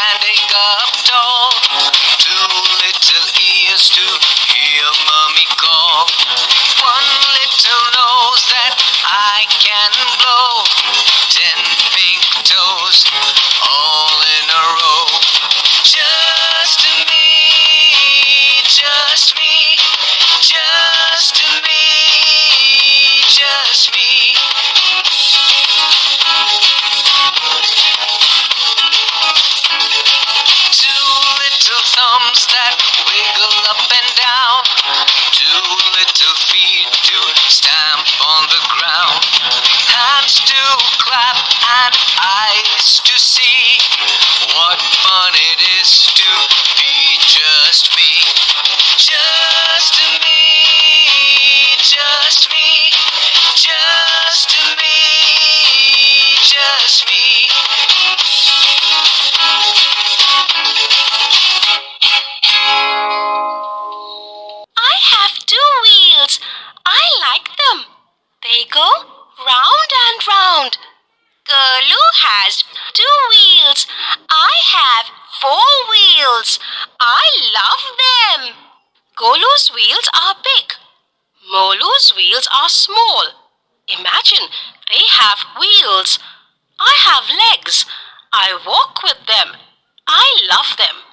standing up tall. Two little ears to hear mommy call. One little nose that I can blow. 10 pink toes, all in a row. Just me, just me, just me, just me. Two little thumbs that wiggle up and down. Two little feet to stamp on the ground. Hands to clap and eyes to see. What fun it is to be just me. Just me, just me, just me, just me. I have two wheels. I like them. They go round and round. Golu has two wheels. I have four wheels. I love them. Golu's wheels are big. Molu's wheels are small. Imagine they have wheels. I have legs. I walk with them. I love them.